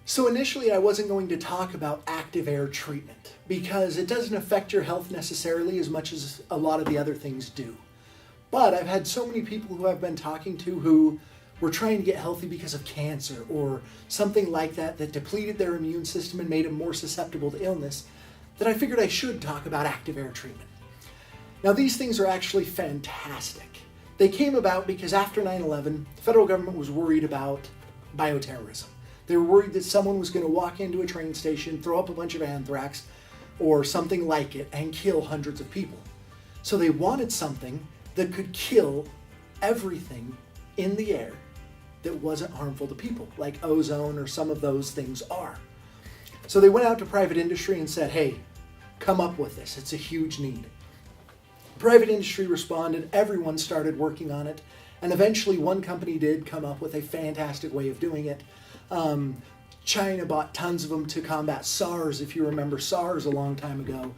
So initially I wasn't going to talk about active air treatment because it doesn't affect your health necessarily as much as a lot of the other things do. But I've had so many people who I've been talking to who were trying to get healthy because of cancer or something like that that depleted their immune system and made them more susceptible to illness that I figured I should talk about active air treatment. Now these things are actually fantastic. They came about because after 9/11, the federal government was worried about bioterrorism. They were worried that someone was going to walk into a train station, throw up a bunch of anthrax or something like it, and kill hundreds of people. So they wanted something that could kill everything in the air that wasn't harmful to people, like ozone or some of those things are. So they went out to private industry and said, hey, come up with this. It's a huge need. Private industry responded, everyone started working on it, and eventually one company did come up with a fantastic way of doing it. China bought tons of them to combat SARS, if you remember SARS a long time ago.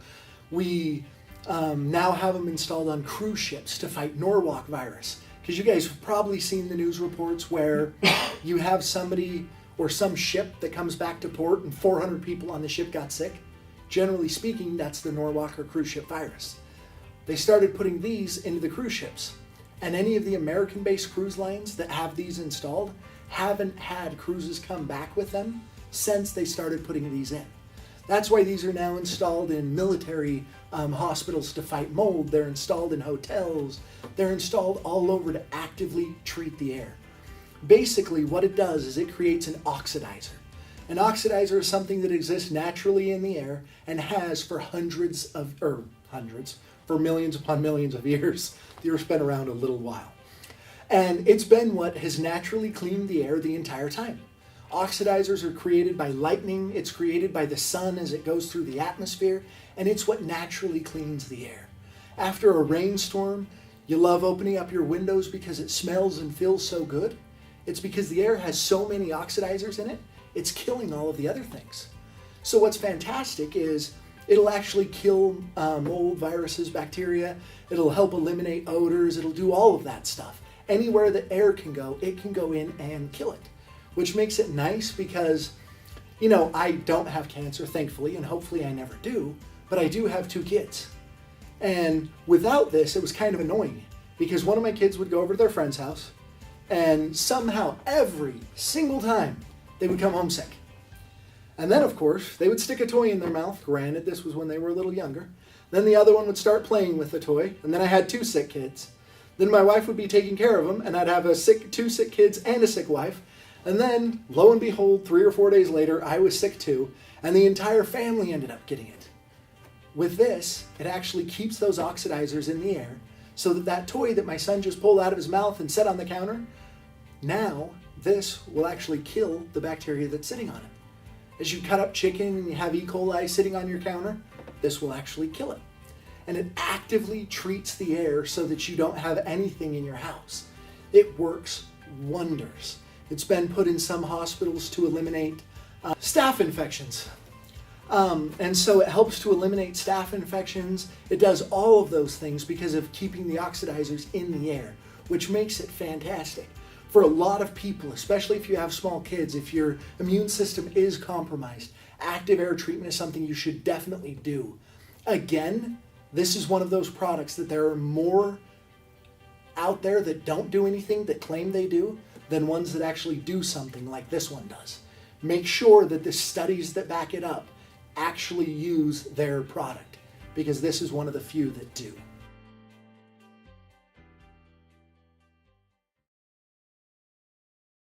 We now have them installed on cruise ships to fight Norwalk virus. Because you guys have probably seen the news reports where you have somebody or some ship that comes back to port and 400 people on the ship got sick. Generally speaking, that's the Norwalk or cruise ship virus. They started putting these into the cruise ships. And any of the American-based cruise lines that have these installed haven't had cruises come back with them since they started putting these in. That's why these are now installed in military hospitals to fight mold. They're installed in hotels. They're installed all over to actively treat the air. Basically, what it does is it creates an oxidizer. An oxidizer is something that exists naturally in the air and has for for millions upon millions of years. The Earth's been around a little while. And it's been what has naturally cleaned the air the entire time. Oxidizers are created by lightning, it's created by the sun as it goes through the atmosphere, and it's what naturally cleans the air. After a rainstorm, you love opening up your windows because it smells and feels so good. It's because the air has so many oxidizers in it, it's killing all of the other things. So what's fantastic is it'll actually kill mold, viruses, bacteria, it'll help eliminate odors, it'll do all of that stuff. Anywhere that air can go, it can go in and kill it, which makes it nice because, you know, I don't have cancer, thankfully, and hopefully I never do, but I do have 2 kids. And without this, it was kind of annoying because one of my kids would go over to their friend's house and somehow every single time they would come home sick. And then, of course, they would stick a toy in their mouth. Granted, this was when they were a little younger. Then the other one would start playing with the toy, and then I had 2 sick kids. Then my wife would be taking care of them, and I'd have 2 sick kids and a sick wife. And then, lo and behold, 3 or 4 days later, I was sick too, and the entire family ended up getting it. With this, it actually keeps those oxidizers in the air, so that that toy that my son just pulled out of his mouth and set on the counter, now this will actually kill the bacteria that's sitting on it. As you cut up chicken and you have E. coli sitting on your counter, this will actually kill it. And it actively treats the air so that you don't have anything in your house. It works wonders. It's been put in some hospitals to eliminate staph infections. And so it helps to eliminate staph infections. It does all of those things because of keeping the oxidizers in the air, which makes it fantastic. For a lot of people, especially if you have small kids, if your immune system is compromised, active air treatment is something you should definitely do. Again, this is one of those products that there are more out there that don't do anything, that claim they do, than ones that actually do something like this one does. Make sure that the studies that back it up actually use their product, because this is one of the few that do.